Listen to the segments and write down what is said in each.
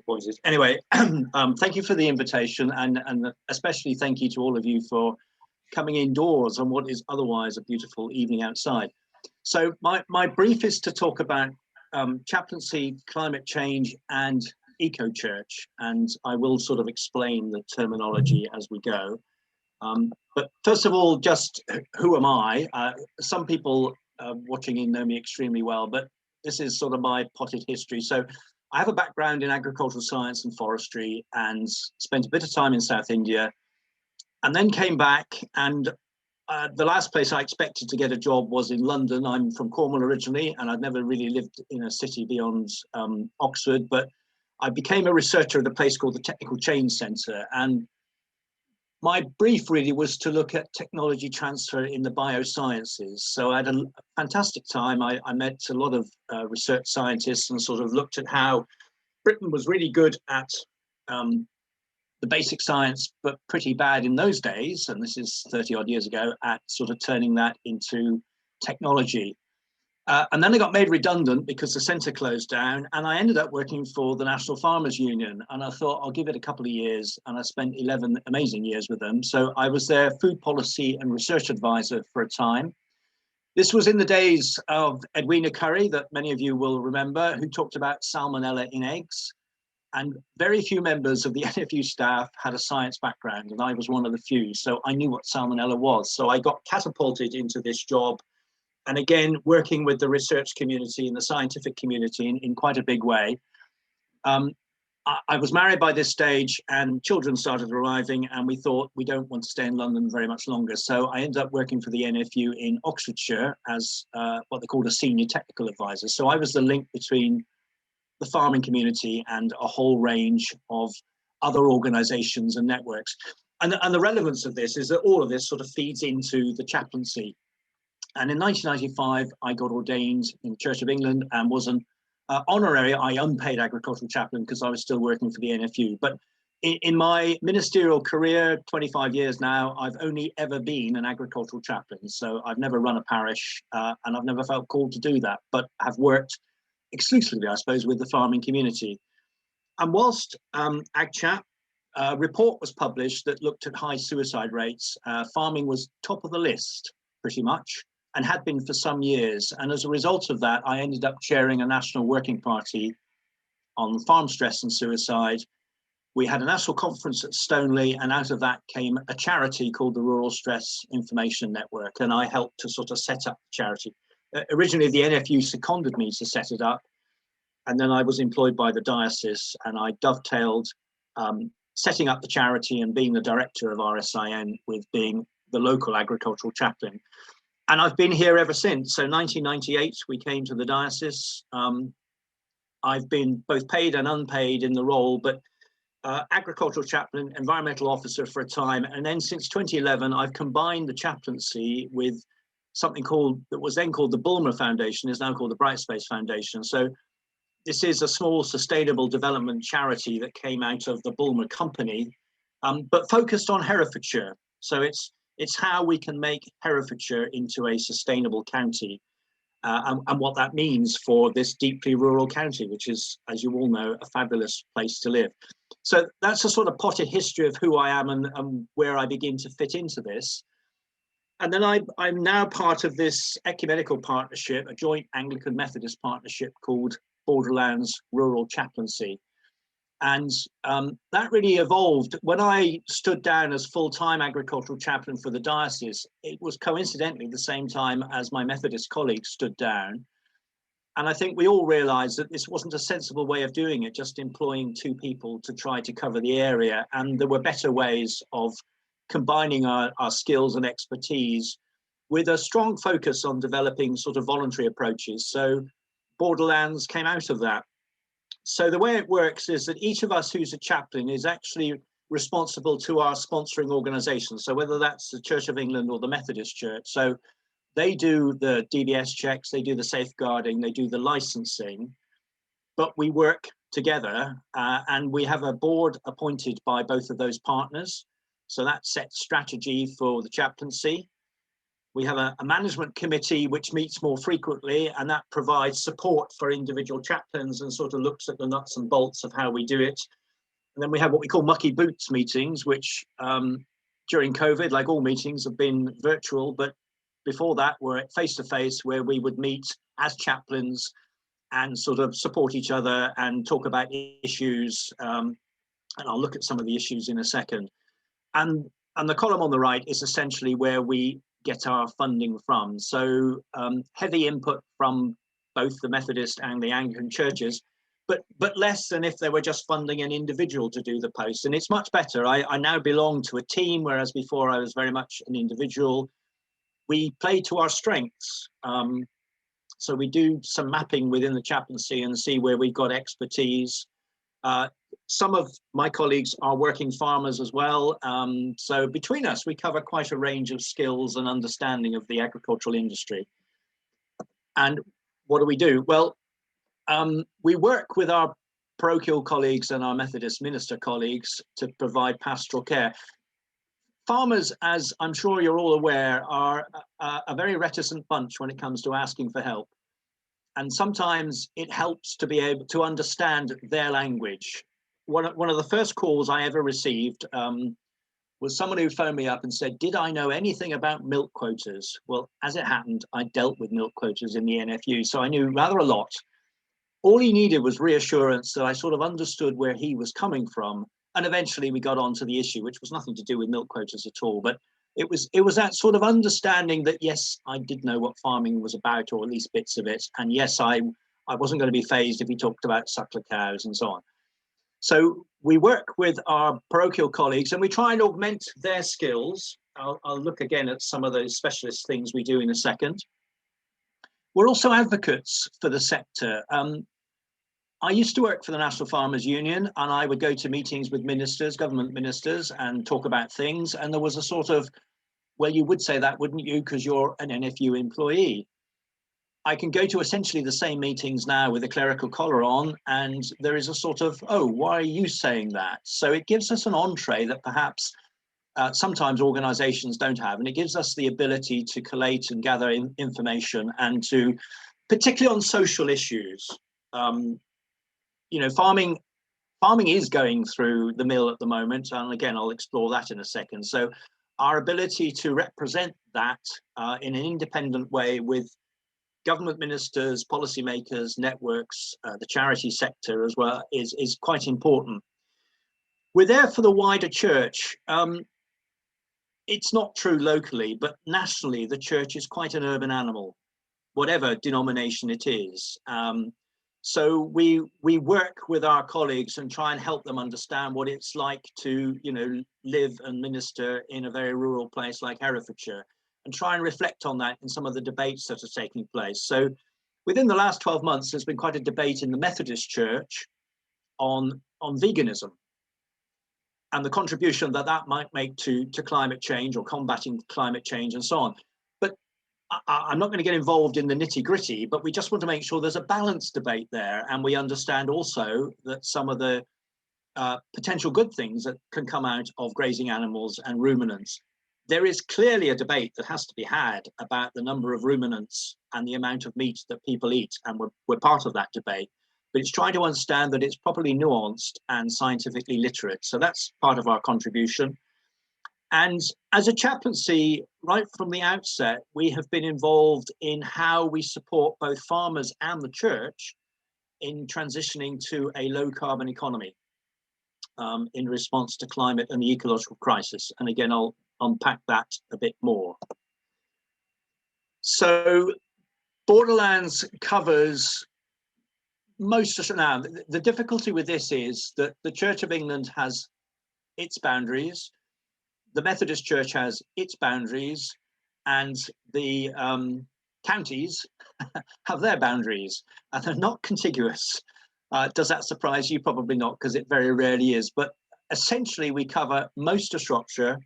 voices. Anyway, thank you for the invitation, and especially thank you to all of you for coming indoors on what is otherwise a beautiful evening outside. So my brief is to talk about chaplaincy, climate change, and eco-church, and I will sort of explain the terminology as we go. But first of all, just who am I? Some people watching in know me extremely well, but this is sort of my potted history. So I have a background in agricultural science and forestry, and spent a bit of time in South India, and then came back, and the last place I expected to get a job was in London. I'm from Cornwall originally, and I'd never really lived in a city beyond Oxford, but I became a researcher at a place called the Technical Change Centre, and my brief really was to look at technology transfer in the biosciences. So I had a fantastic time. I met a lot of research scientists and sort of looked at how Britain was really good at the basic science, but pretty bad in those days, and this is 30 odd years ago, at sort of turning that into technology. And then I got made redundant because the centre closed down, and I ended up working for the National Farmers Union, and I thought I'll give it a couple of years, and I spent 11 amazing years with them. So I was their food policy and research advisor for a time. This was in the days of Edwina Curry, that many of you will remember, who talked about salmonella in eggs. And very few members of the NFU staff had a science background, and I was one of the few. So I knew what salmonella was. So I got catapulted into this job. And again, working with the research community and the scientific community in quite a big way. I was married by this stage, and children started arriving, and we thought we don't want to stay in London very much longer. So I ended up working for the NFU in Oxfordshire as what they called a senior technical advisor. So I was the link between the farming community and a whole range of other organizations and networks. And the relevance of this is that all of this sort of feeds into the chaplaincy. And in 1995, I got ordained in the Church of England and was an honorary, unpaid agricultural chaplain because I was still working for the NFU. But in my ministerial career, 25 years now, I've only ever been an agricultural chaplain. So I've never run a parish, and I've never felt called to do that, but have worked exclusively, I suppose, with the farming community. And whilst AgChap, a report was published that looked at high suicide rates, farming was top of the list, pretty much, and had been for some years. And as a result of that, I ended up chairing a national working party on farm stress and suicide. We had a national conference at Stoneleigh, and out of that came a charity called the Rural Stress Information Network, and I helped to sort of set up the charity. Originally, the NFU seconded me to set it up, and then I was employed by the diocese, and I dovetailed setting up the charity and being the director of RSIN with being the local agricultural chaplain. And I've been here ever since. So 1998, we came to the diocese. I've been both paid and unpaid in the role, but agricultural chaplain, environmental officer for a time. And then since 2011, I've combined the chaplaincy with something that was then called the Bulmer Foundation, is now called the Brightspace Foundation. So this is a small sustainable development charity that came out of the Bulmer company, but focused on Herefordshire. So it's how we can make Herefordshire into a sustainable county, and what that means for this deeply rural county, which is, as you all know, a fabulous place to live. So that's a sort of potted history of who I am and where I begin to fit into this. And then I'm now part of this ecumenical partnership, a joint Anglican Methodist partnership called Borderlands Rural Chaplaincy. And that really evolved. When I stood down as full-time agricultural chaplain for the diocese, it was coincidentally the same time as my Methodist colleagues stood down. And I think we all realized that this wasn't a sensible way of doing it, just employing two people to try to cover the area. And there were better ways of combining our skills and expertise with a strong focus on developing sort of voluntary approaches. So Borderlands came out of that. So the way it works is that each of us who's a chaplain is actually responsible to our sponsoring organization. So whether that's the Church of England or the Methodist Church. So they do the DBS checks, they do the safeguarding, they do the licensing, but we work together and we have a board appointed by both of those partners. So that sets strategy for the chaplaincy. We have a management committee which meets more frequently, and that provides support for individual chaplains and sort of looks at the nuts and bolts of how we do it. And then we have what we call mucky boots meetings, which during COVID, like all meetings, have been virtual, but before that were face-to-face, where we would meet as chaplains and sort of support each other and talk about issues. And I'll look at some of the issues in a second. And the column on the right is essentially where we get our funding from. So heavy input from both the Methodist and the Anglican churches, but less than if they were just funding an individual to do the post. And it's much better. I now belong to a team, whereas before I was very much an individual. We play to our strengths. So we do some mapping within the chaplaincy and see where we've got expertise. Some of my colleagues are working farmers as well. So between us, we cover quite a range of skills and understanding of the agricultural industry. And what do we do? Well, we work with our parochial colleagues and our Methodist minister colleagues to provide pastoral care. Farmers, as I'm sure you're all aware, are a very reticent bunch when it comes to asking for help. And sometimes it helps to be able to understand their language. One of the first calls I ever received was someone who phoned me up and said, did I know anything about milk quotas? Well, as it happened, I dealt with milk quotas in the NFU, so I knew rather a lot. All he needed was reassurance that I sort of understood where he was coming from. And eventually we got onto the issue, which was nothing to do with milk quotas at all. But it was that sort of understanding that, yes, I did know what farming was about, or at least bits of it. And yes, I wasn't going to be fazed if he talked about suckler cows and so on. So we work with our parochial colleagues and we try and augment their skills. I'll look again at some of those specialist things we do in a second. We're also advocates for the sector. I used to work for the National Farmers Union, and I would go to meetings with ministers, government ministers, and talk about things. And there was a sort of, well, you would say that, wouldn't you? Because you're an NFU employee. I can go to essentially the same meetings now with a clerical collar on, and there is a sort of, oh, why are you saying that? So it gives us an entree that perhaps sometimes organizations don't have, and it gives us the ability to collate and gather information, and to, particularly on social issues. You know, farming is going through the mill at the moment, and again, I'll explore that in a second. So our ability to represent that in an independent way with government ministers, policymakers, networks, the charity sector as well is quite important. We're there for the wider church. It's not true locally, but nationally, the church is quite an urban animal, whatever denomination it is. So we work with our colleagues and try and help them understand what it's like to, you know, live and minister in a very rural place like Herefordshire, and try and reflect on that in some of the debates that are taking place. So within the last 12 months, there's been quite a debate in the Methodist Church on veganism and the contribution that that might make to climate change or combating climate change and so on. But I'm not going to get involved in the nitty-gritty, but we just want to make sure there's a balanced debate there, and we understand also that some of the potential good things that can come out of grazing animals and ruminants. There is clearly a debate that has to be had about the number of ruminants and the amount of meat that people eat, and we're part of that debate. But it's trying to understand that it's properly nuanced and scientifically literate. So that's part of our contribution. And as a chaplaincy, right from the outset, we have been involved in how we support both farmers and the church in transitioning to a low carbon economy in response to climate and the ecological crisis. And again, I'll unpack that a bit more. So Borderlands covers most of, now the difficulty with this is that the Church of England has its boundaries, the Methodist Church has its boundaries, and the counties have their boundaries, and they're not contiguous. Does that surprise you? Probably not, because it very rarely is. But essentially, we cover most of Shropshire,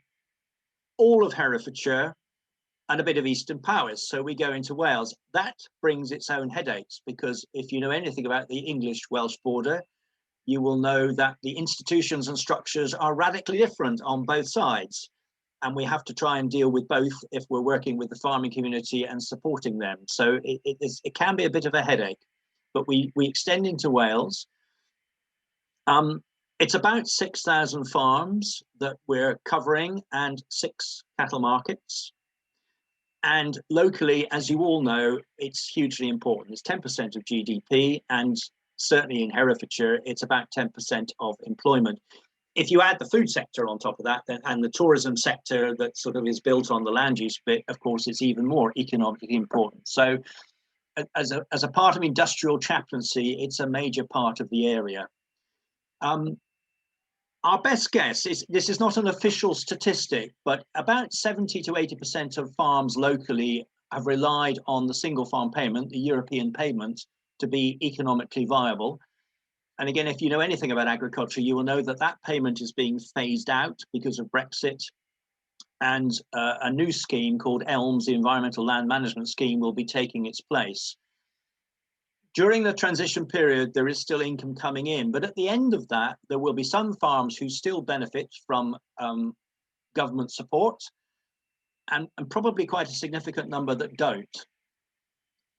all of Herefordshire, and a bit of Eastern Powys. So we go into Wales. That brings its own headaches, because if you know anything about the English-Welsh border, you will know that the institutions and structures are radically different on both sides. and we have to try and deal with both if we're working with the farming community and supporting them. So it can be a bit of a headache, but we extend into Wales. It's about 6,000 farms that we're covering and 6 cattle markets. And locally, as you all know, it's hugely important. It's 10% of GDP, and certainly in Herefordshire, it's about 10% of employment. If you add the food sector on top of that, then, and the tourism sector that sort of is built on the land use bit, of course, it's even more economically important. So as a part of industrial chaplaincy, it's a major part of the area. Our best guess is, this is not an official statistic, but about 70 to 80% of farms locally have relied on the single farm payment, the European payment, to be economically viable. And again, if you know anything about agriculture, you will know that that payment is being phased out because of Brexit. And a new scheme called ELMS, the Environmental Land Management Scheme, will be taking its place. During the transition period, there is still income coming in, but at the end of that, there will be some farms who still benefit from government support, and probably quite a significant number that don't.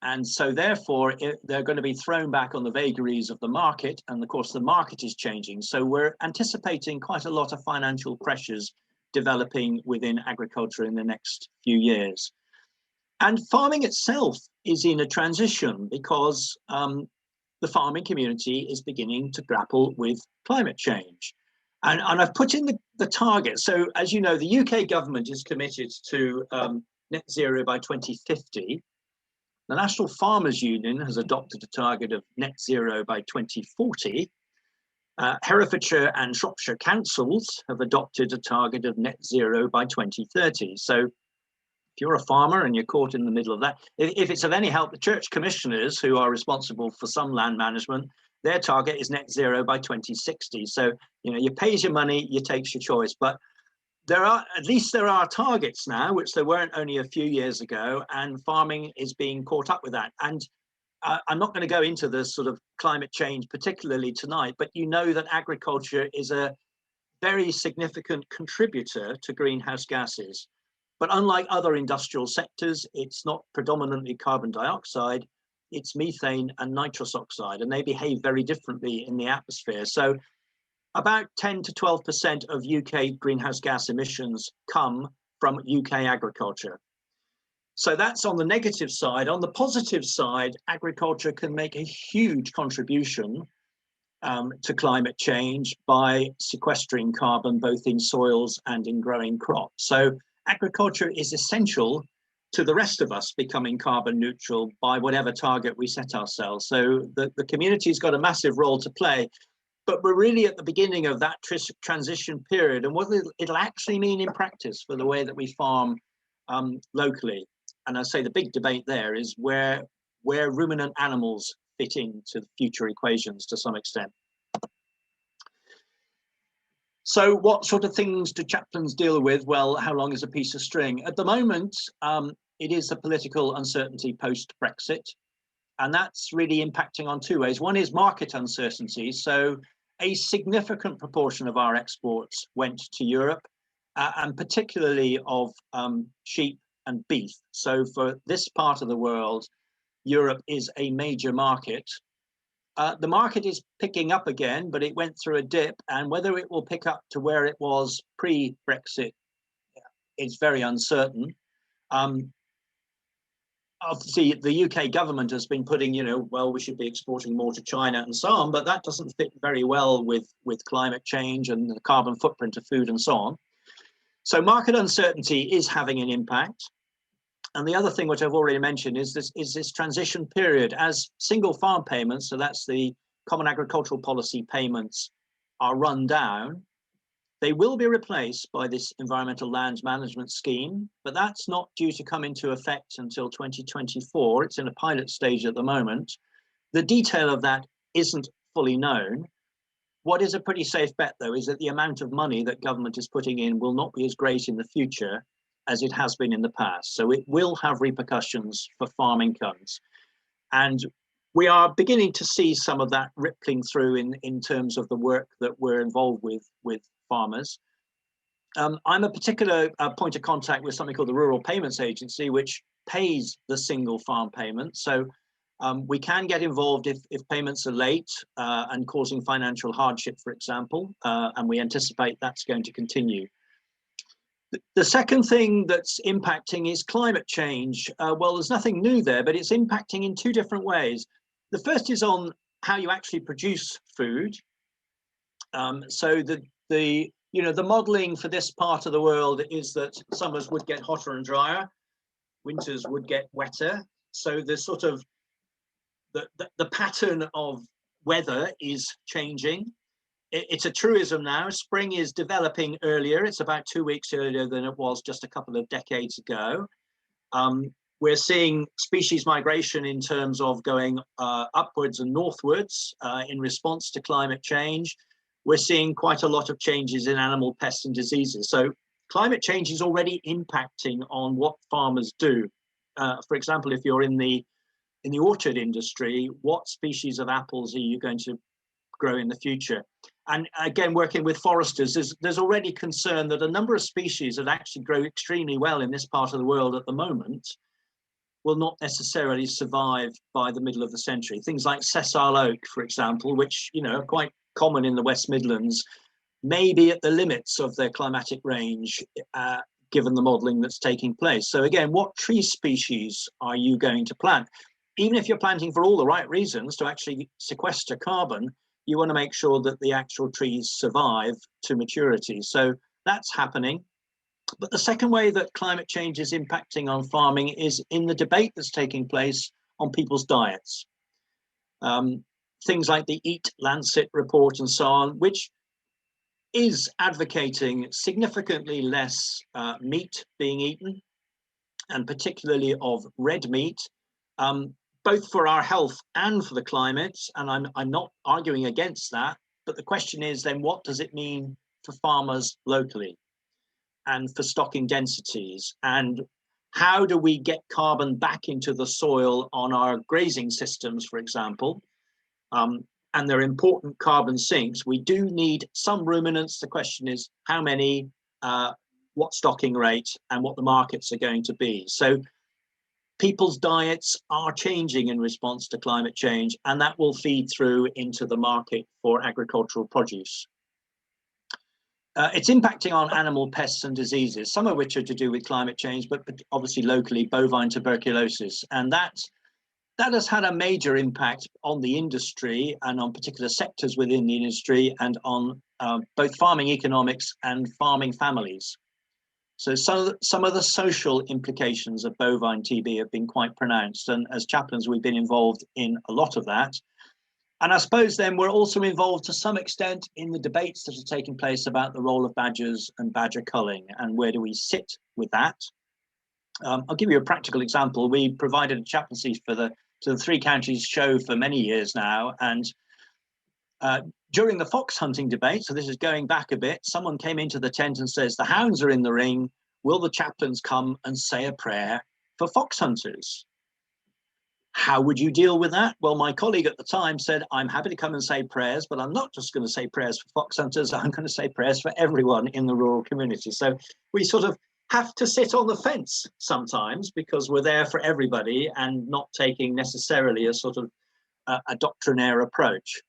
And so therefore, they're going to be thrown back on the vagaries of the market, and of course the market is changing. So we're anticipating quite a lot of financial pressures developing within agriculture in the next few years. And farming itself is in a transition because the farming community is beginning to grapple with climate change. And I've put in the target. So as you know, the UK government is committed to net zero by 2050. The National Farmers Union has adopted a target of net zero by 2040. Herefordshire and Shropshire councils have adopted a target of net zero by 2030. So if you're a farmer and you're caught in the middle of that, if it's of any help, the church commissioners who are responsible for some land management, their target is net zero by 2060. So, you know, you pay your money, you take your choice. But there are, at least there are targets now, which there weren't only a few years ago, and farming is being caught up with that. And I'm not going to go into the sort of climate change particularly tonight, but you know that agriculture is a very significant contributor to greenhouse gases. But unlike other industrial sectors, it's not predominantly carbon dioxide, it's methane and nitrous oxide, and they behave very differently in the atmosphere. So about 10 to 12% of UK greenhouse gas emissions come from UK agriculture. So that's on the negative side. On the positive side, agriculture can make a huge contribution to climate change by sequestering carbon both in soils and in growing crops. So agriculture is essential to the rest of us becoming carbon neutral by whatever target we set ourselves. So the community's got a massive role to play, but we're really at the beginning of that transition period, and what it'll actually mean in practice for the way that we farm locally. And I say the big debate there is where ruminant animals fit into the future equations to some extent. So what sort of things do chaplains deal with? Well, how long is a piece of string? At the moment, it is the political uncertainty post-Brexit, and that's really impacting on two ways. One is market uncertainty. So a significant proportion of our exports went to Europe, and particularly of sheep and beef. So for this part of the world, Europe is a major market. The market is picking up again, but it went through a dip, and whether it will pick up to where it was pre-Brexit is very uncertain. Obviously, the UK government has been putting, you know, well, we should be exporting more to China and so on, but that doesn't fit very well with climate change and the carbon footprint of food and so on. So market uncertainty is having an impact. And the other thing which I've already mentioned is this transition period as single farm payments, so that's the Common Agricultural Policy payments, are run down. They will be replaced by this Environmental Land Management Scheme, but that's not due to come into effect until 2024. It's in a pilot stage at the moment. The detail of that isn't fully known. What is a pretty safe bet, though, is that the amount of money that government is putting in will not be as great in the future as it has been in the past. So it will have repercussions for farm incomes. And we are beginning to see some of that rippling through in terms of the work that we're involved with farmers. I'm a particular point of contact with something called the Rural Payments Agency, which pays the single farm payment. So we can get involved if payments are late and causing financial hardship, for example, and we anticipate that's going to continue. The second thing that's impacting is climate change. Well, there's nothing new there, but it's impacting in two different ways. The first is on how you actually produce food. So the modeling for this part of the world is that summers would get hotter and drier, winters would get wetter. So there's sort of the pattern of weather is changing. It's a truism now. Spring is developing earlier. It's about 2 weeks earlier than it was just a couple of decades ago. We're seeing species migration in terms of going upwards and northwards in response to climate change. We're seeing quite a lot of changes in animal pests and diseases. So climate change is already impacting on what farmers do. For example, if you're in the orchard industry, what species of apples are you going to grow in the future? And again, working with foresters, there's already concern that a number of species that actually grow extremely well in this part of the world at the moment will not necessarily survive by the middle of the century. Things like sessile oak, for example, which are quite common in the West Midlands, may be at the limits of their climatic range, given the modelling that's taking place. So again, what tree species are you going to plant? Even if you're planting for all the right reasons to actually sequester carbon, you want to make sure that the actual trees survive to maturity. So that's happening. But the second way that climate change is impacting on farming is in the debate that's taking place on people's diets. Things like the Eat Lancet report and so on, which is advocating significantly less meat being eaten, and particularly of red meat, both for our health and for the climate. And I'm not arguing against that, but the question is then, what does it mean for farmers locally and for stocking densities? And how do we get carbon back into the soil on our grazing systems, for example? And they're important carbon sinks. We do need some ruminants. The question is how many, what stocking rate, and what the markets are going to be. So people's diets are changing in response to climate change, and that will feed through into the market for agricultural produce. It's impacting on animal pests and diseases, some of which are to do with climate change, but obviously locally bovine tuberculosis. And that has had a major impact on the industry and on particular sectors within the industry, and on both farming economics and farming families. So some of the social implications of bovine TB have been quite pronounced, and as chaplains we've been involved in a lot of that. And I suppose then we're also involved to some extent in the debates that are taking place about the role of badgers and badger culling, and where do we sit with that. I'll give you a practical example. We provided a chaplaincy to the Three Counties show for many years now, and during the fox hunting debate, so this is going back a bit, someone came into the tent and says, the hounds are in the ring, will the chaplains come and say a prayer for fox hunters? How would you deal with that? Well, my colleague at the time said, I'm happy to come and say prayers, but I'm not just going to say prayers for fox hunters, I'm going to say prayers for everyone in the rural community. So we sort of have to sit on the fence sometimes, because we're there for everybody and not taking necessarily a sort of a doctrinaire approach.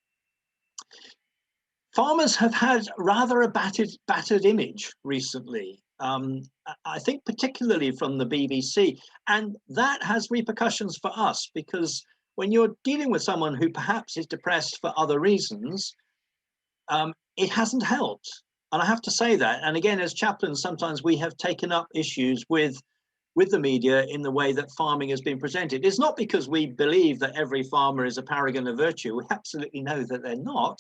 Farmers have had rather a battered image recently, I think particularly from the BBC, and that has repercussions for us, because when you're dealing with someone who perhaps is depressed for other reasons, it hasn't helped. And I have to say that. And again, as chaplains, sometimes we have taken up issues with the media in the way that farming has been presented. It's not because we believe that every farmer is a paragon of virtue. We absolutely know that they're not.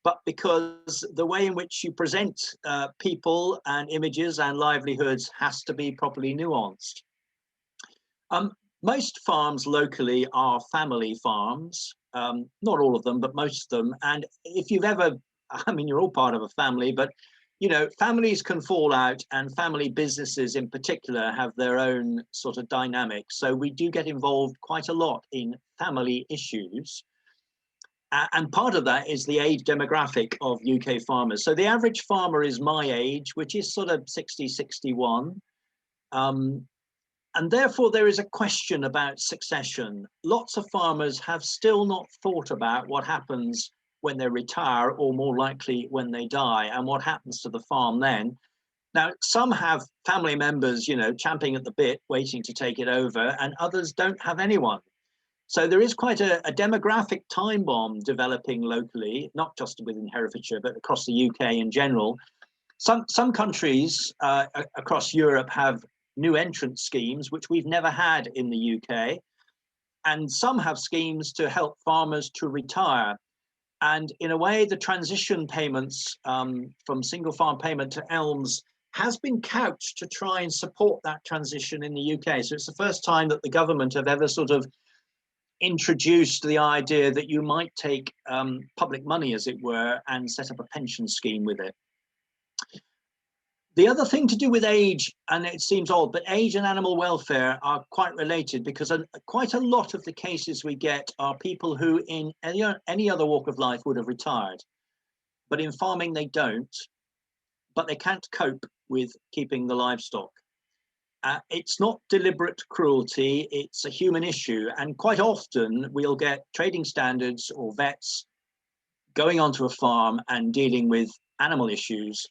But because the way in which you present people and images and livelihoods has to be properly nuanced. Most farms locally are family farms, not all of them, but most of them. And if you've ever, I mean, you're all part of a family, but families can fall out, and family businesses in particular have their own sort of dynamics. So we do get involved quite a lot in family issues. And part of that is the age demographic of UK farmers. So the average farmer is my age, which is sort of 60, 61. And therefore, there is a question about succession. Lots of farmers have still not thought about what happens when they retire, or more likely when they die, and what happens to the farm then. Now, some have family members, you know, champing at the bit, waiting to take it over, and others don't have anyone. So there is quite a demographic time bomb developing locally, not just within Herefordshire, but across the UK in general. Some countries across Europe have new entrant schemes, which we've never had in the UK. And some have schemes to help farmers to retire. And in a way, the transition payments from single farm payment to ELMS has been couched to try and support that transition in the UK. So it's the first time that the government have ever sort of introduced the idea that you might take public money, as it were, and set up a pension scheme with it. The other thing to do with age, and it seems odd, but age and animal welfare are quite related, because quite a lot of the cases we get are people who in any other walk of life would have retired, but in farming they don't, but they can't cope with keeping the livestock. It's not deliberate cruelty, it's a human issue, and quite often we'll get trading standards or vets going onto a farm and dealing with animal issues,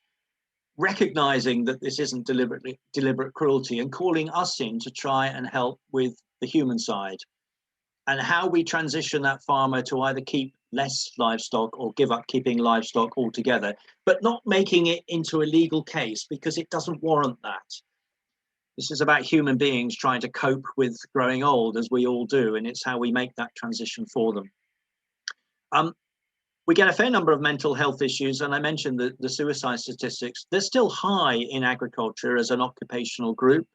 recognizing that this isn't deliberate cruelty, and calling us in to try and help with the human side and how we transition that farmer to either keep less livestock or give up keeping livestock altogether, but not making it into a legal case, because it doesn't warrant that. This is about human beings trying to cope with growing old, as we all do, and it's how we make that transition for them. We get a fair number of mental health issues, and I mentioned the suicide statistics. They're still high in agriculture as an occupational group,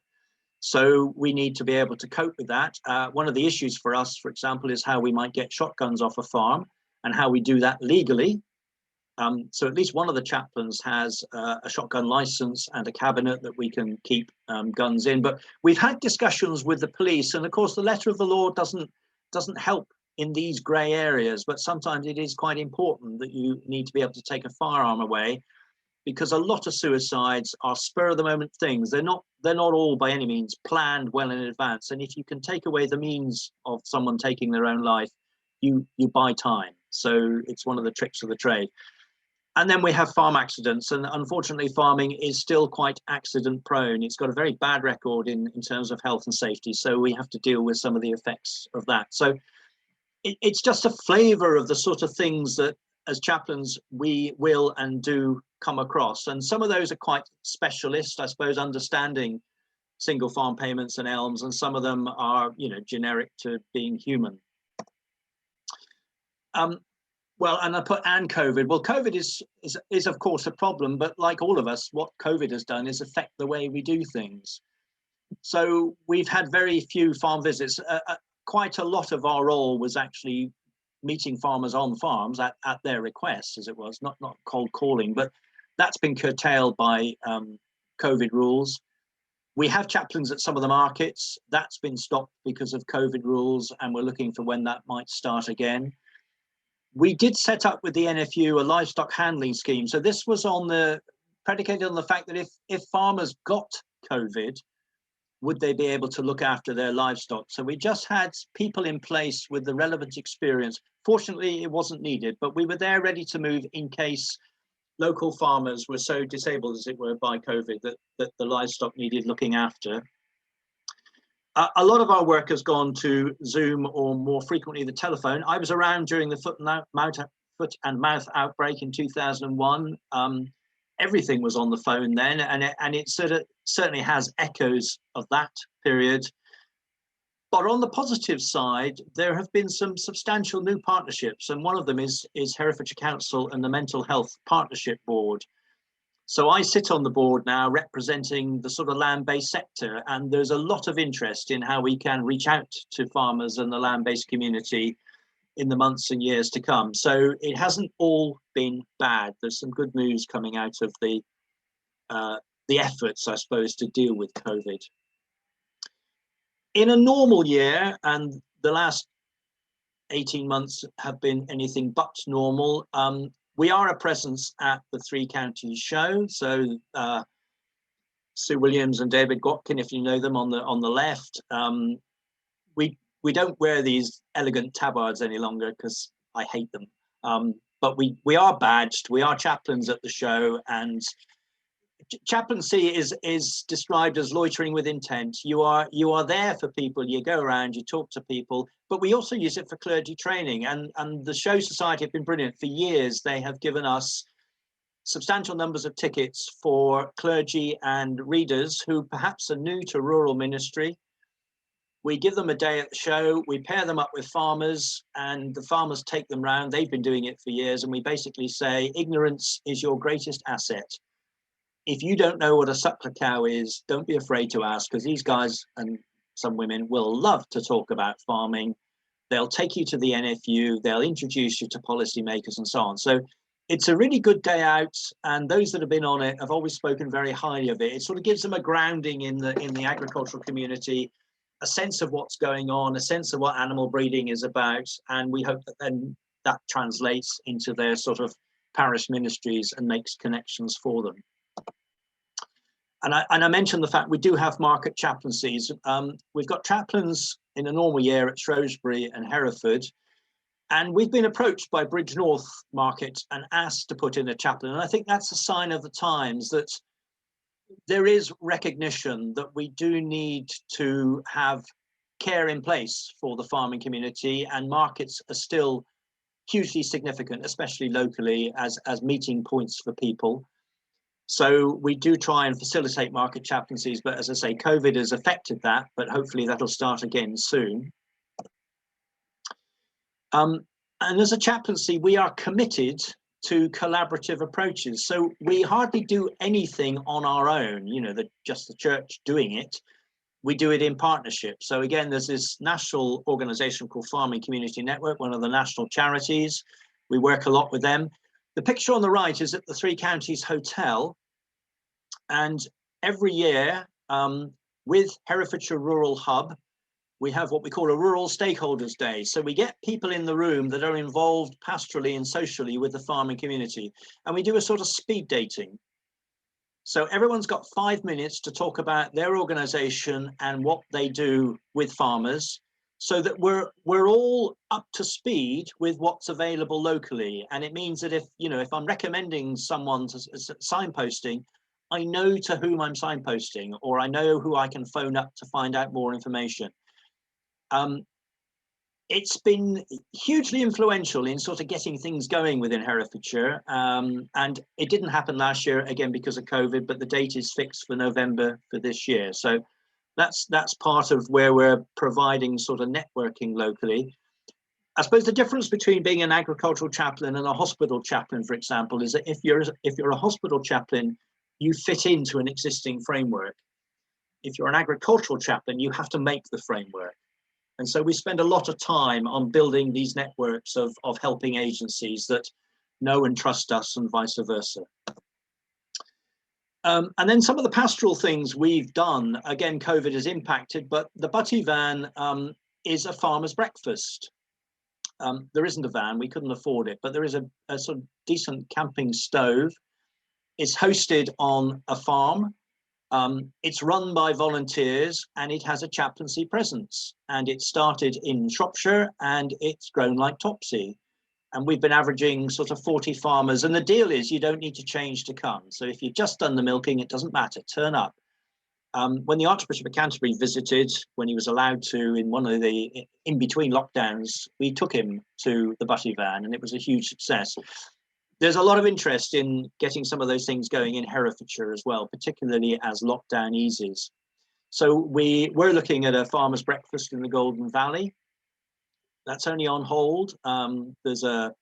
so we need to be able to cope with that. One of the issues for us, for example, is how we might get shotguns off a farm and how we do that legally. So at least one of the chaplains has a shotgun license and a cabinet that we can keep guns in. But we've had discussions with the police, and of course the letter of the law doesn't help in these grey areas, but sometimes it is quite important that you need to be able to take a firearm away, because a lot of suicides are spur of the moment things. They're not all by any means planned well in advance, and if you can take away the means of someone taking their own life, you buy time. So it's one of the tricks of the trade. And then we have farm accidents, and unfortunately farming is still quite accident prone. It's got a very bad record in terms of health and safety, so we have to deal with some of the effects of that. So it's just a flavour of the sort of things that as chaplains we will and do come across, and some of those are quite specialist, I suppose, understanding single farm payments and ELMS, and some of them are, you know, generic to being human. Well, and I put and COVID. Well, COVID is of course a problem, but like all of us, what COVID has done is affect the way we do things. So we've had very few farm visits. Quite a lot of our role was actually meeting farmers on farms at their request, as it was, not cold calling, but that's been curtailed by COVID rules. We have chaplains at some of the markets. That's been stopped because of COVID rules, and we're looking for when that might start again. We did set up with the NFU a livestock handling scheme. So this was predicated on the fact that if farmers got COVID, would they be able to look after their livestock? So we just had people in place with the relevant experience. Fortunately, it wasn't needed, but we were there ready to move in case local farmers were so disabled, as it were, by COVID that the livestock needed looking after. A lot of our work has gone to Zoom, or more frequently the telephone. I was around during the foot and mouth outbreak in 2001. Everything was on the phone then, and it certainly has echoes of that period. But on the positive side, there have been some substantial new partnerships, and one of them is Herefordshire Council and the Mental Health Partnership Board. So I sit on the board now representing the sort of land-based sector, and there's a lot of interest in how we can reach out to farmers and the land-based community in the months and years to come. So it hasn't all been bad. There's some good news coming out of the efforts, I suppose, to deal with COVID. In a normal year, and the last 18 months have been anything but normal. We are a presence at the Three Counties show. So Sue Williams and David Gotkin, if you know them, on the left. We don't wear these elegant tabards any longer because I hate them. But we are badged. We are chaplains at the show, and chaplaincy is described as loitering with intent. You are there for people. You go around, you talk to people, but we also use it for clergy training. And the Show Society have been brilliant. For years, they have given us substantial numbers of tickets for clergy and readers who perhaps are new to rural ministry. We give them a day at the show, we pair them up with farmers, and the farmers take them round. They've been doing it for years, and we basically say, ignorance is your greatest asset. If you don't know what a suckler cow is, don't be afraid to ask, because these guys and some women will love to talk about farming. They'll take you to the NFU, they'll introduce you to policymakers and so on. So it's a really good day out, and those that have been on it have always spoken very highly of it. It sort of gives them a grounding in the agricultural community, a sense of what's going on, a sense of what animal breeding is about, and we hope that then that translates into their sort of parish ministries and makes connections for them. And I mentioned the fact we do have market chaplaincies. We've got chaplains in a normal year at Shrewsbury and Hereford, and we've been approached by Bridge North Market and asked to put in a chaplain. And I think that's a sign of the times that there is recognition that we do need to have care in place for the farming community, and markets are still hugely significant, especially locally, as meeting points for people. So we do try and facilitate market chaplaincies, but as I say, COVID has affected that, but hopefully that'll start again soon. And as a chaplaincy, we are committed to collaborative approaches. So we hardly do anything on our own, you know, just the church doing it. We do it in partnership. So again, there's this national organization called Farming Community Network, one of the national charities. We work a lot with them. The picture on the right is at the Three Counties Hotel. And every year with Herefordshire Rural Hub, we have what we call a Rural Stakeholders Day. So we get people in the room that are involved pastorally and socially with the farming community. And we do a sort of speed dating. So everyone's got 5 minutes to talk about their organization and what they do with farmers, so that we're all up to speed with what's available locally. And it means that if I'm recommending someone to signposting, I know to whom I'm signposting, or I know who I can phone up to find out more information. It's been hugely influential in sort of getting things going within Herefordshire, and it didn't happen last year, again because of COVID, but the date is fixed for November for this year. So that's part of where we're providing sort of networking locally. I suppose the difference between being an agricultural chaplain and a hospital chaplain, for example, is that if you're a hospital chaplain, you fit into an existing framework. If you're an agricultural chaplain, you have to make the framework. And so we spend a lot of time on building these networks of helping agencies that know and trust us, and vice versa. And then some of the pastoral things we've done, again, COVID has impacted, but the Butty Van is a farmer's breakfast. There isn't a van, we couldn't afford it, but there is a sort of decent camping stove. It's hosted on a farm. It's run by volunteers, and it has a chaplaincy presence, and it started in Shropshire and it's grown like topsy, and we've been averaging sort of 40 farmers. And the deal is you don't need to change to come. So if you've just done the milking, it doesn't matter, turn up. When the Archbishop of Canterbury visited, when he was allowed to, in one of the in-between lockdowns, we took him to the Butty Van, and it was a huge success. There's a lot of interest in getting some of those things going in Herefordshire as well, particularly as lockdown eases. So we're looking at a farmer's breakfast in the Golden Valley. That's only on hold. There's a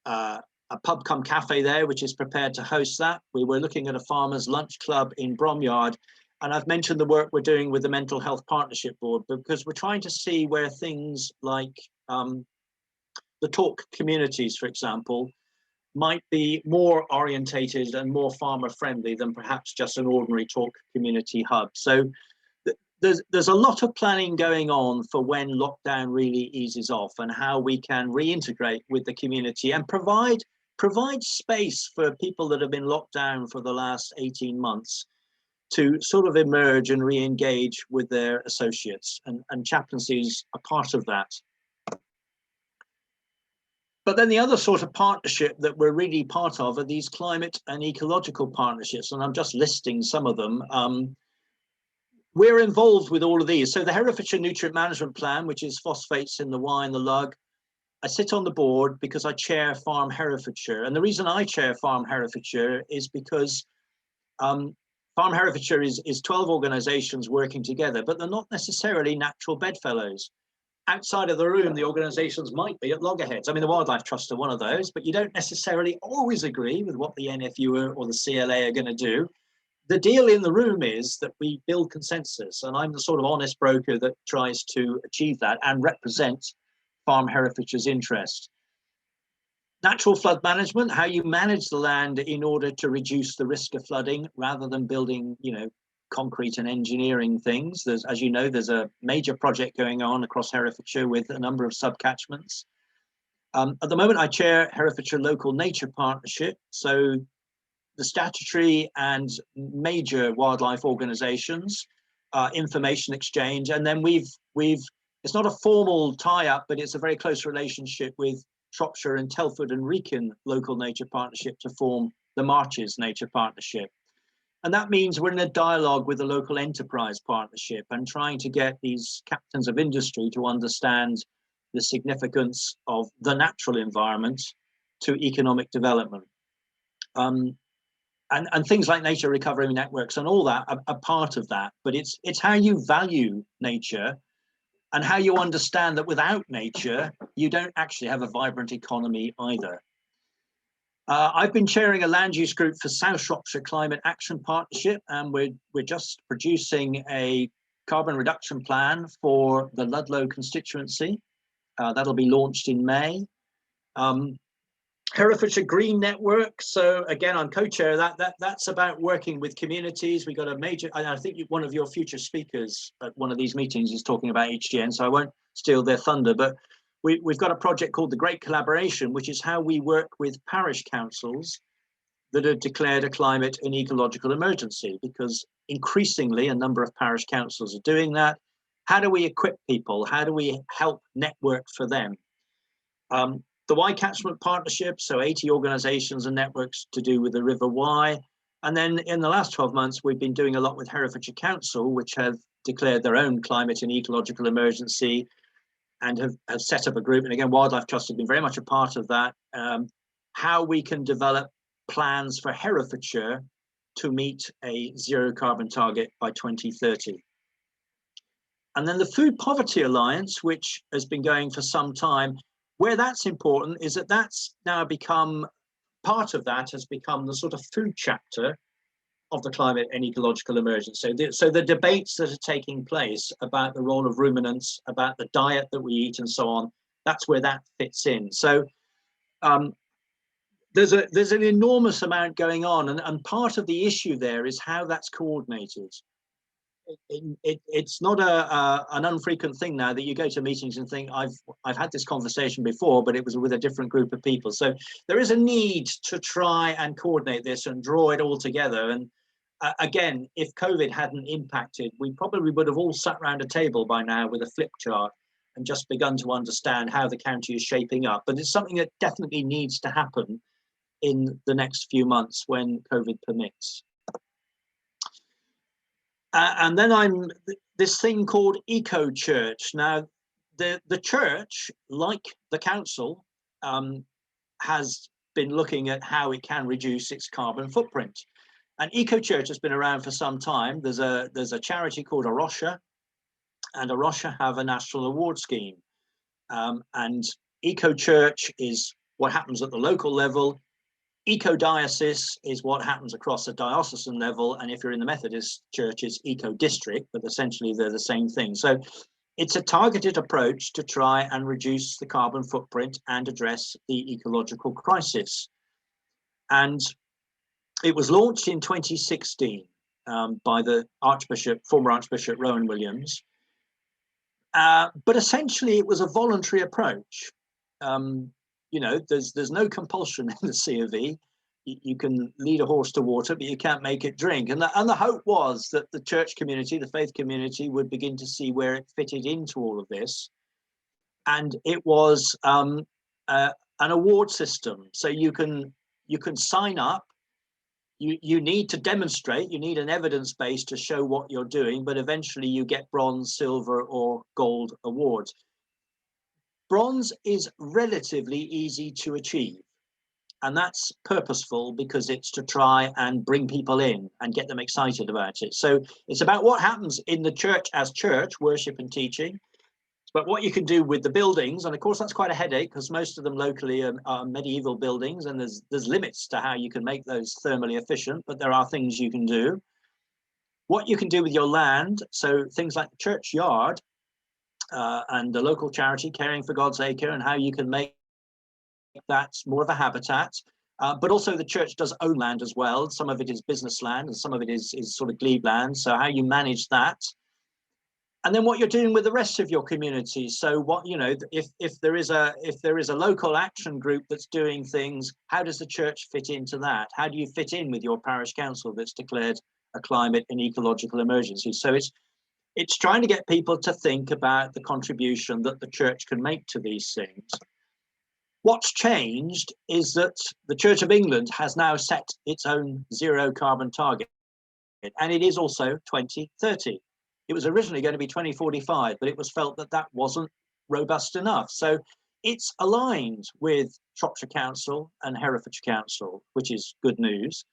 pub cum cafe there, which is prepared to host that. We were looking at a farmer's lunch club in Bromyard. And I've mentioned the work we're doing with the Mental Health Partnership Board, because we're trying to see where things like the talk communities, for example, might be more orientated and more farmer friendly than perhaps just an ordinary talk community hub. So there's a lot of planning going on for when lockdown really eases off and how we can reintegrate with the community and provide space for people that have been locked down for the last 18 months to sort of emerge and re-engage with their associates, and chaplaincy is a part of that. But then the other sort of partnership that we're really part of are these climate and ecological partnerships, and I'm just listing some of them. We're involved with all of these. So the Herefordshire Nutrient Management Plan, which is phosphates in the wine, the lug, I sit on the board because I chair Farm Herefordshire. And the reason I chair Farm Herefordshire is because Farm Herefordshire is 12 organisations working together, but they're not necessarily natural bedfellows. Outside of the room, the organisations might be at loggerheads. I mean, the Wildlife Trust are one of those, but you don't necessarily always agree with what the NFU or the CLA are going to do. The deal in the room is that we build consensus, and I'm the sort of honest broker that tries to achieve that and represent Farm Herefordshire's interest. Natural flood management, how you manage the land in order to reduce the risk of flooding rather than building, concrete and engineering things. As you know, there's a major project going on across Herefordshire with a number of subcatchments. At the moment, I chair Herefordshire Local Nature Partnership. So the statutory and major wildlife organisations, information exchange, and then we've it's not a formal tie-up, but it's a very close relationship with Shropshire and Telford and Wrekin Local Nature Partnership to form the Marches Nature Partnership. And that means we're in a dialogue with the Local Enterprise Partnership and trying to get these captains of industry to understand the significance of the natural environment to economic development. And things like nature recovery networks and all that are part of that, but it's how you value nature and how you understand that without nature, you don't actually have a vibrant economy either. I've been chairing a land use group for South Shropshire Climate Action Partnership, and we're just producing a carbon reduction plan for the Ludlow constituency. That'll be launched in May. Herefordshire Green Network. So again, I'm co-chair of that's about working with communities. We got a major, I think one of your future speakers at one of these meetings is talking about HGN, so I won't steal their thunder, but we've got a project called the Great Collaboration, which is how we work with parish councils that have declared a climate and ecological emergency, because increasingly a number of parish councils are doing that. How do we equip people? How do we help network for them? The Wye Catchment Partnership, so 80 organisations and networks to do with the River Wye. And then in the last 12 months, we've been doing a lot with Herefordshire Council, which have declared their own climate and ecological emergency and have set up a group. And again, Wildlife Trust have been very much a part of that. How we can develop plans for Herefordshire to meet a zero carbon target by 2030. And then the Food Poverty Alliance, which has been going for some time. Where that's important is that that's now become, part of that has become the sort of food chapter of the climate and ecological emergency. So the debates that are taking place about the role of ruminants, about the diet that we eat and so on, that's where that fits in. So there's an enormous amount going on, and part of the issue there is how that's coordinated. It's not an unfrequent thing now that you go to meetings and think, I've had this conversation before, but it was with a different group of people. So there is a need to try and coordinate this and draw it all together. And again, if COVID hadn't impacted, we probably would have all sat around a table by now with a flip chart and just begun to understand how the county is shaping up. But it's something that definitely needs to happen in the next few months when COVID permits. And then I'm this thing called Eco Church. Now, the church, like the council, has been looking at how it can reduce its carbon footprint. And Eco Church has been around for some time. There's a charity called Arosha, and Arosha have a national award scheme. And Eco Church is what happens at the local level. Eco-diocese is what happens across a diocesan level, and if you're in the Methodist Church, it's eco-district, but essentially they're the same thing. So it's a targeted approach to try and reduce the carbon footprint and address the ecological crisis. And it was launched in 2016. by the former Archbishop Rowan Williams. But essentially, it was a voluntary approach. You know, there's no compulsion in the C of E. You can lead a horse to water, but you can't make it drink. And the hope was that the church community, the faith community, would begin to see where it fitted into all of this. And it was an award system. So you can sign up. You need to demonstrate, you need an evidence base to show what you're doing, but eventually you get bronze, silver, or gold awards. Bronze is relatively easy to achieve, and that's purposeful because it's to try and bring people in and get them excited about it. So it's about what happens in the church as church, worship and teaching, but what you can do with the buildings, and of course that's quite a headache because most of them locally are medieval buildings, and there's limits to how you can make those thermally efficient, but there are things you can do. What you can do with your land, so things like the churchyard and the local charity Caring for God's Acre, and how you can make that more of a habitat. But also the church does own land as well. Some of it is business land and some of it is sort of glebe land. So how you manage that. And then what you're doing with the rest of your community. So what, you know, if there is a local action group that's doing things, how does the church fit into that? How do you fit in with your parish council that's declared a climate and ecological emergency? So it's trying to get people to think about the contribution that the church can make to these things. What's changed is that the Church of England has now set its own zero carbon target, and it is also 2030. It was originally going to be 2045, but it was felt that that wasn't robust enough. So it's aligned with Shropshire Council and Herefordshire Council, which is good news.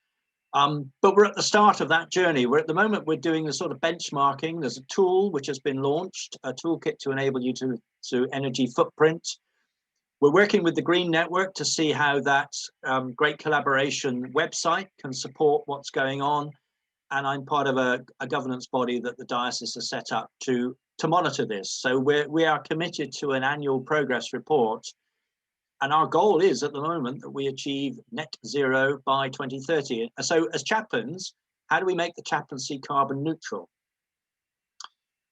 But we're at the start of that journey. At the moment, we're doing the sort of benchmarking. There's a tool which has been launched, a toolkit to enable you to energy footprint. We're working with the Green Network to see how that great collaboration website can support what's going on. And I'm part of a governance body that the diocese has set up to monitor this. So we are committed to an annual progress report. And our goal is at the moment that we achieve net zero by 2030. So as chaplains, how do we make the chaplaincy carbon neutral?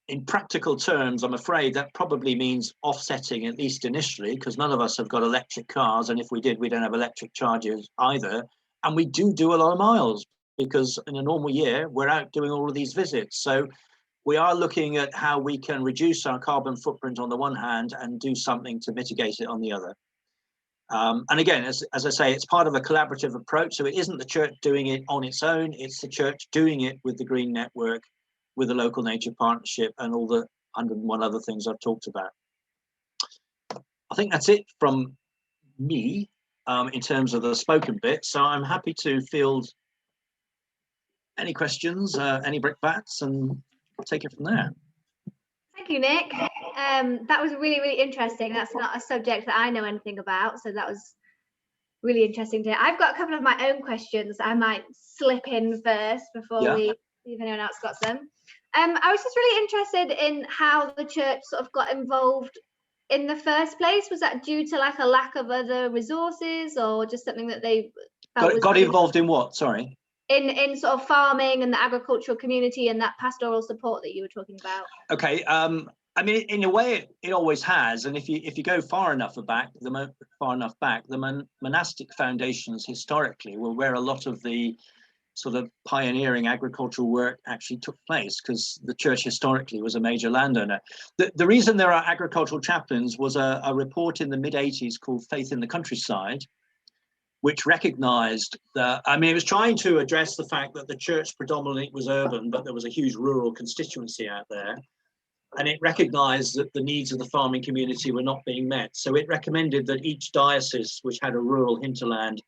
In practical terms, I'm afraid that probably means offsetting, at least initially, because none of us have got electric cars. And if we did, we don't have electric chargers either. And we do a lot of miles, because in a normal year, we're out doing all of these visits. So we are looking at how we can reduce our carbon footprint on the one hand and do something to mitigate it on the other. And again, as I say, it's part of a collaborative approach. So it isn't the church doing it on its own, it's the church doing it with the Green Network, with the local nature partnership and all the 101 other things I've talked about. I think that's it from me in terms of the spoken bit. So I'm happy to field any questions, any brickbats, and take it from there. Thank you, Nick. That was really, really interesting. That's not a subject that I know anything about, so that was really interesting to hear. I've got a couple of my own questions I might slip in first before we see if anyone else got some. I was just really interested in how the church sort of got involved in the first place. Was that due to like a lack of other resources, or just something that they felt got involved in what? Sorry. In sort of farming and the agricultural community and that pastoral support that you were talking about. Okay. I mean, in a way, it always has. And if you go far enough back, the monastic foundations historically were where a lot of the sort of pioneering agricultural work actually took place, because the church historically was a major landowner. The reason there are agricultural chaplains was a report in the mid-80s called Faith in the Countryside, which recognized that, I mean, it was trying to address the fact that the church predominantly was urban, but there was a huge rural constituency out there. And it recognized that the needs of the farming community were not being met. So it recommended that each diocese, which had a rural hinterland,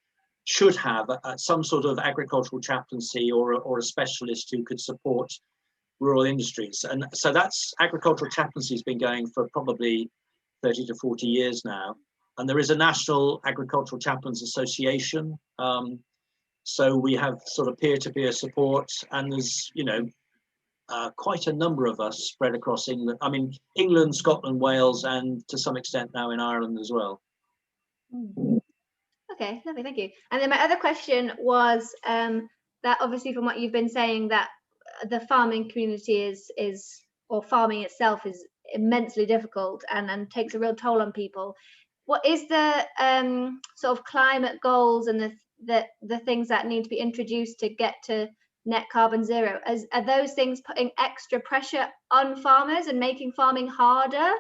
should have some sort of agricultural chaplaincy or a specialist who could support rural industries. And so that's agricultural chaplaincy has been going for probably 30 to 40 years now. And there is a National Agricultural Chaplains Association. So we have sort of peer-to-peer support, and there's, you know, quite a number of us spread across England. I mean, England, Scotland, Wales, and to some extent now in Ireland as well. Okay, lovely, thank you. And then my other question was that obviously from what you've been saying, that the farming community or farming itself is immensely difficult and takes a real toll on people. What is the sort of climate goals and the things that need to be introduced to get to net carbon zero? Are those things putting extra pressure on farmers and making farming harder?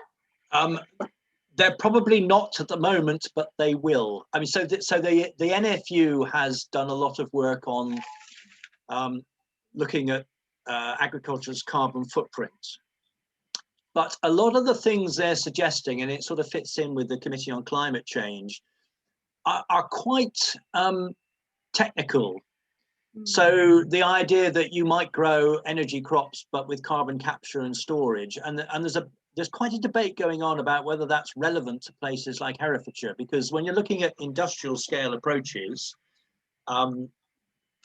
They're probably not at the moment, but they will. I mean, so the NFU has done a lot of work on looking at agriculture's carbon footprint. But a lot of the things they're suggesting, and it sort of fits in with the Committee on Climate Change, are quite technical. So the idea that you might grow energy crops, but with carbon capture and storage, and there's quite a debate going on about whether that's relevant to places like Herefordshire, because when you're looking at industrial scale approaches,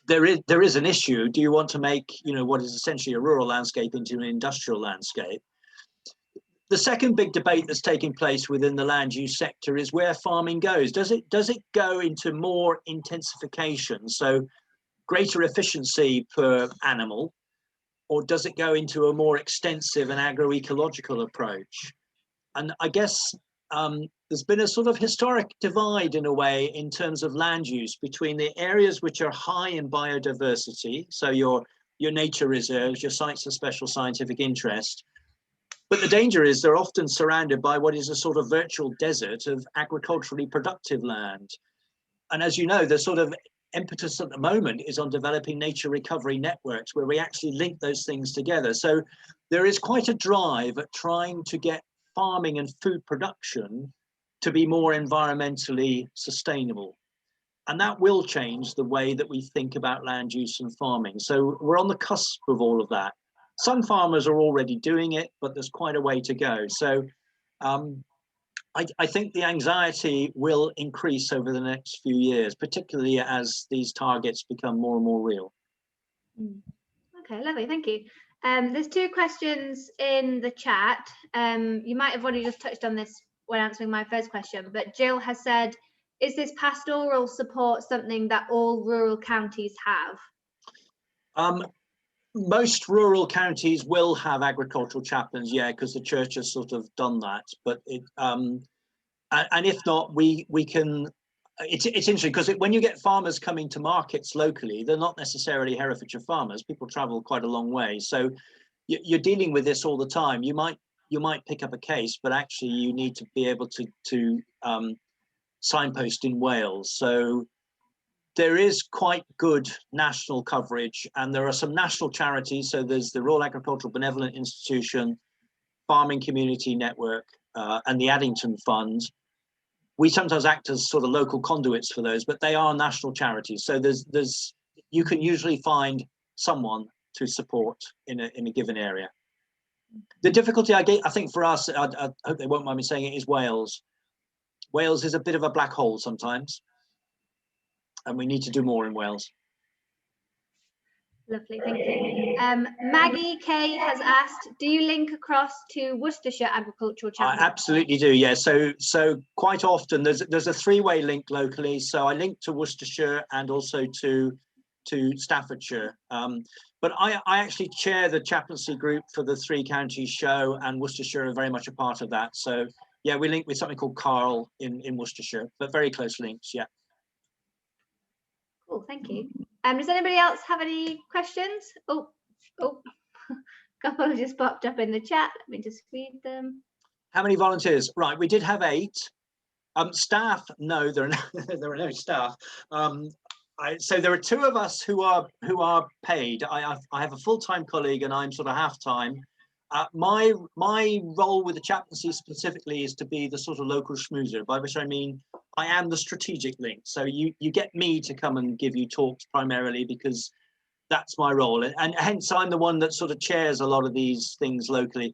there is an issue. Do you want to make, you know, what is essentially a rural landscape into an industrial landscape? The second big debate that's taking place within the land use sector is where farming goes. Does it go into more intensification, so greater efficiency per animal, or does it go into a more extensive and agroecological approach? And I guess there's been a sort of historic divide in a way in terms of land use between the areas which are high in biodiversity, so your nature reserves, your sites of special scientific interest. But the danger is they're often surrounded by what is a sort of virtual desert of agriculturally productive land. And as you know, the sort of impetus at the moment is on developing nature recovery networks where we actually link those things together. So there is quite a drive at trying to get farming and food production to be more environmentally sustainable. And that will change the way that we think about land use and farming. So we're on the cusp of all of that. Some farmers are already doing it, but there's quite a way to go. So I think the anxiety will increase over the next few years, particularly as these targets become more and more real. Okay, lovely, thank you. There's two questions in the chat. You might have already just touched on this when answering my first question, but Jill has said, is this pastoral support something that all rural counties have? Most rural counties will have agricultural chaplains, yeah, because the church has sort of done that. But and if not, we can. It's interesting because when you get farmers coming to markets locally, they're not necessarily Herefordshire farmers. People travel quite a long way, so you're dealing with this all the time. You might pick up a case, but actually you need to be able to signpost in Wales. So there is quite good national coverage, and there are some national charities. So there's the Royal Agricultural Benevolent Institution, Farming Community Network, and the Addington Fund. We sometimes act as sort of local conduits for those, but they are national charities. So you can usually find someone to support in a given area. The difficulty I think for us, I hope they won't mind me saying it, is Wales. Wales is a bit of a black hole sometimes, and we need to do more in Wales. Lovely, thank you. Maggie K has asked, do you link across to Worcestershire Agricultural Chapter? I absolutely do, yeah. So quite often there's a three-way link locally. So I link to Worcestershire and also to Staffordshire. But I actually chair the chaplaincy group for the Three Counties show, and Worcestershire are very much a part of that. So yeah, we link with something called Carl in Worcestershire, but very close links, yeah. Cool, thank you. Does anybody else have any questions? Oh, a couple just popped up in the chat. Let me just read them. How many volunteers? Right, we did have 8. Staff, no, there are no staff. So there are 2 of us who are paid. I have a full-time colleague, and I'm sort of half-time. My role with the chaplaincy specifically is to be the sort of local schmoozer, by which I mean I am the strategic link. So you get me to come and give you talks primarily because that's my role, and hence I'm the one that sort of chairs a lot of these things locally.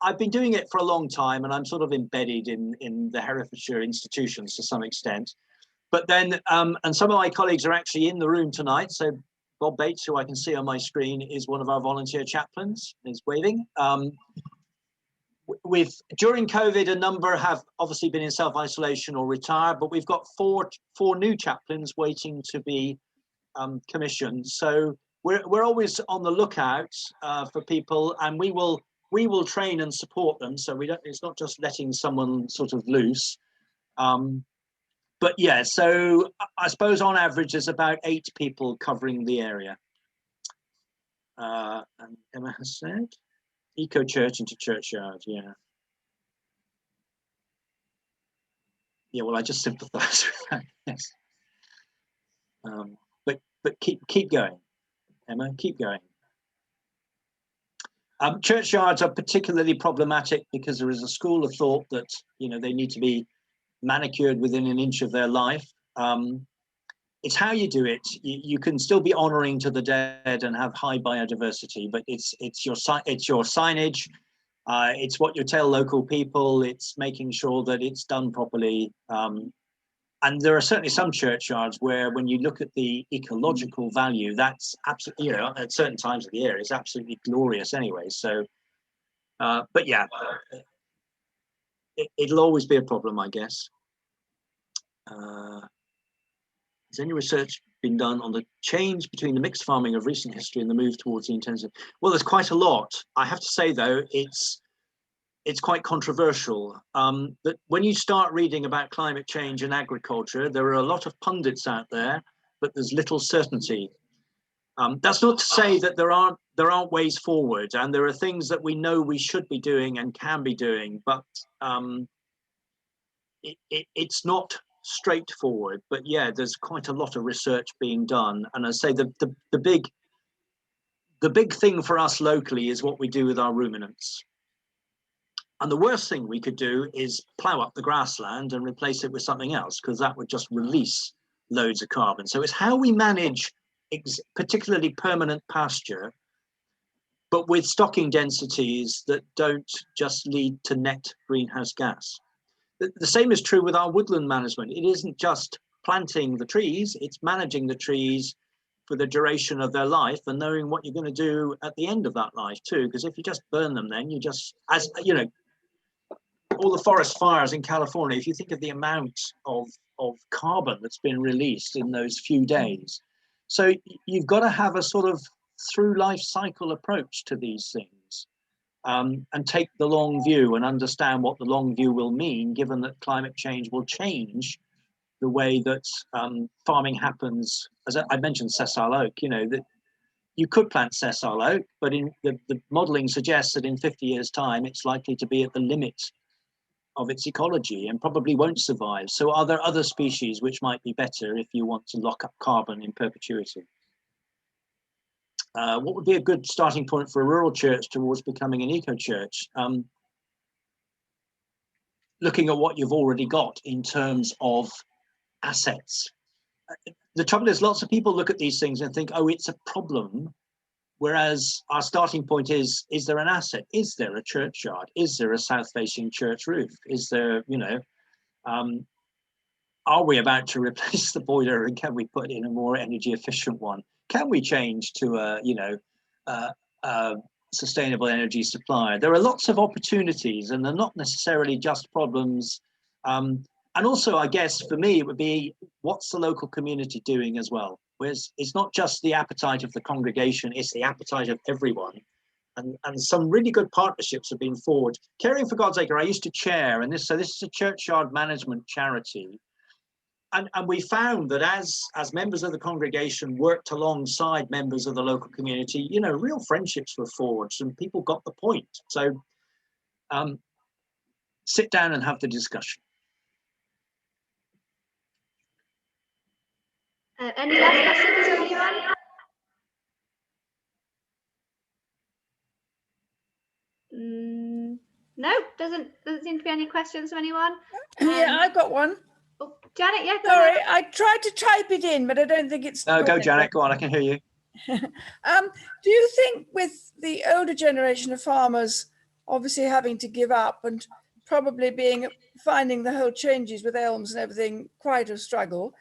I've been doing it for a long time, and I'm sort of embedded in the Herefordshire institutions to some extent. But then, and some of my colleagues are actually in the room tonight. So Bob Bates, who I can see on my screen, is one of our volunteer chaplains, is waving. During COVID, a number have obviously been in self-isolation or retired, but we've got four new chaplains waiting to be commissioned. So we're always on the lookout for people, and we will train and support them. So it's not just letting someone sort of loose. But yeah, so I suppose on average there's about 8 people covering the area. And Emma has said, eco church into churchyard, yeah. Yeah, well, I just sympathise with that, yes. But keep going, Emma, keep going. Churchyards are particularly problematic because there is a school of thought that, you know, they need to be manicured within an inch of their life. It's how you do it. You can still be honouring to the dead and have high biodiversity, but it's your signage. It's what you tell local people. It's making sure that it's done properly. And there are certainly some churchyards where, when you look at the ecological value, that's absolutely, you know, at certain times of the year, it's absolutely glorious anyway. So, but yeah, it'll always be a problem, I guess. Has any research been done on the change between the mixed farming of recent history and the move towards the intensive? Well, there's quite a lot. I have to say, though, it's quite controversial. That when you start reading about climate change and agriculture, there are a lot of pundits out there, but there's little certainty. That's not to say that there aren't ways forward, and there are things that we know we should be doing and can be doing, but it's not straightforward. But yeah, there's quite a lot of research being done, and I say the big thing for us locally is what we do with our ruminants. And the worst thing we could do is plough up the grassland and replace it with something else, because that would just release loads of carbon. So it's how we manage particularly permanent pasture, but with stocking densities that don't just lead to net greenhouse gas. The same is true with our woodland management. It isn't just planting the trees, it's managing the trees for the duration of their life and knowing what you're going to do at the end of that life too. Because if you just burn them, then you just, as you know, all the forest fires in California, if you think of the amount of carbon that's been released in those few days. So you've got to have a sort of through life cycle approach to these things, and take the long view and understand what the long view will mean, given that climate change will change the way that farming happens. As I mentioned, sessile oak, you know, that you could plant sessile oak, but in the modelling suggests that in 50 years' time, it's likely to be at the limit of its ecology and probably won't survive. So are there other species which might be better if you want to lock up carbon in perpetuity? What would be a good starting point for a rural church towards becoming an eco-church? Looking at what you've already got in terms of assets. The trouble is, lots of people look at these things and think, oh, it's a problem. Whereas our starting point is there an asset? Is there a churchyard? Is there a south-facing church roof? Is there, you know, are we about to replace the boiler and can we put in a more energy efficient one? Can we change to a, you know, sustainable energy supplier? There are lots of opportunities, and they're not necessarily just problems. And also, I guess, for me, it would be, what's the local community doing as well? Whereas it's not just the appetite of the congregation, it's the appetite of everyone. And some really good partnerships have been forged. Caring for God's Acre, I used to chair, and this is a churchyard management charity. And we found that as members of the congregation worked alongside members of the local community, you know, real friendships were forged and people got the point. So sit down and have the discussion. Any last questions from anyone? No, doesn't seem to be any questions from anyone. Yeah, I've got one. Oh, Janet, yeah, go Sorry, ahead. I tried to type it in, but I don't think it's. No, go, Janet. Go on, I can hear you. Do you think, with the older generation of farmers obviously having to give up and probably finding the whole changes with elms and everything quite a struggle,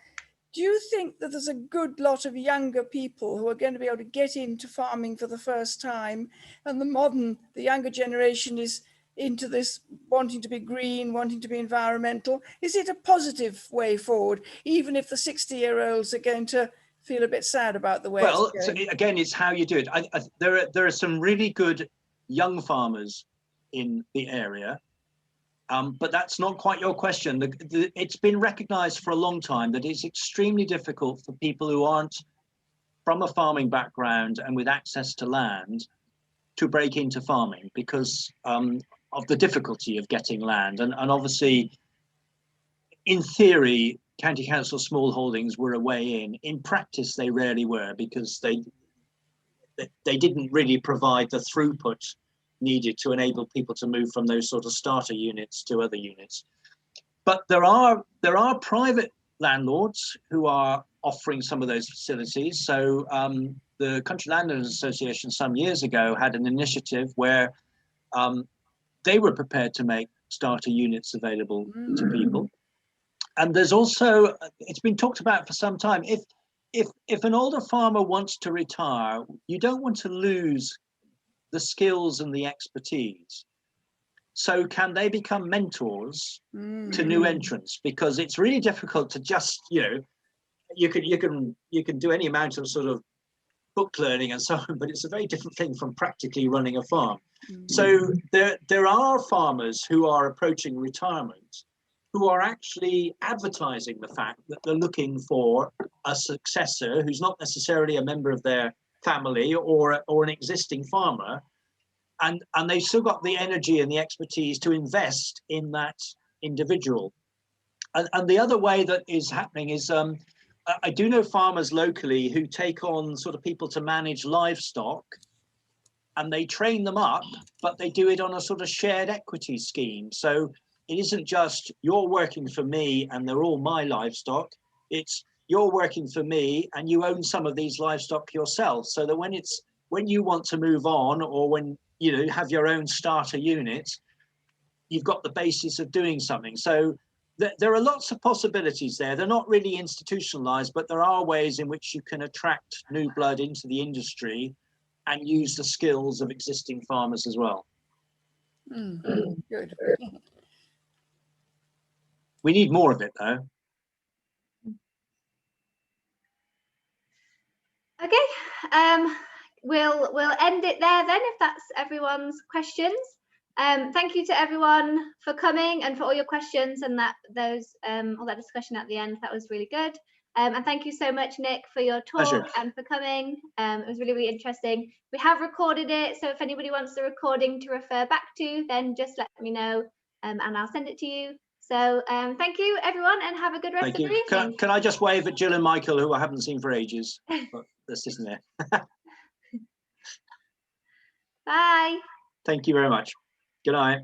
do you think that there's a good lot of younger people who are going to be able to get into farming for the first time, and the younger generation is into this, wanting to be green, wanting to be environmental? Is it a positive way forward, even if the 60-year-olds are going to feel a bit sad about the way Well, it's so going. again, it's how you do it. There are some really good young farmers in the area, but that's not quite your question. It's been recognised for a long time that it's extremely difficult for people who aren't from a farming background and with access to land to break into farming because of the difficulty of getting land. And obviously, in theory, county council small holdings were a way in. In practice, they rarely were because they didn't really provide the throughput needed to enable people to move from those sort of starter units to other units. But there are private landlords who are offering some of those facilities. So the Country Landowners Association some years ago had an initiative where they were prepared to make starter units available to people. And there's also, it's been talked about for some time, if an older farmer wants to retire, you don't want to lose the skills and the expertise. So can they become mentors to new entrants? Because it's really difficult to just, you can do any amount of sort of book learning and so on, but it's a very different thing from practically running a farm. So there are farmers who are approaching retirement who are actually advertising the fact that they're looking for a successor who's not necessarily a member of their family or an existing farmer, and they've still got the energy and the expertise to invest in that individual. And the other way that is happening is I do know farmers locally who take on sort of people to manage livestock, and they train them up, but they do it on a sort of shared equity scheme. So it isn't just you're working for me and they're all my livestock. It's you're working for me and you own some of these livestock yourself. So that when you want to move on, or when you have your own starter unit, you've got the basis of doing something. So there are lots of possibilities there. They're not really institutionalized, but there are ways in which you can attract new blood into the industry and use the skills of existing farmers as well. Good. We need more of it, though. Okay, we'll end it there then, if that's everyone's questions. Thank you to everyone for coming and for all your questions and all that discussion at the end. That was really good. And thank you so much, Nick, for your talk. Pleasure. And for coming. It was really, really interesting. We have recorded it, so if anybody wants the recording to refer back to, then just let me know and I'll send it to you. So thank you, everyone, and have a good rest of the evening. Can I just wave at Jill and Michael, who I haven't seen for ages? But they're sitting there. Bye. Thank you very much. Good night.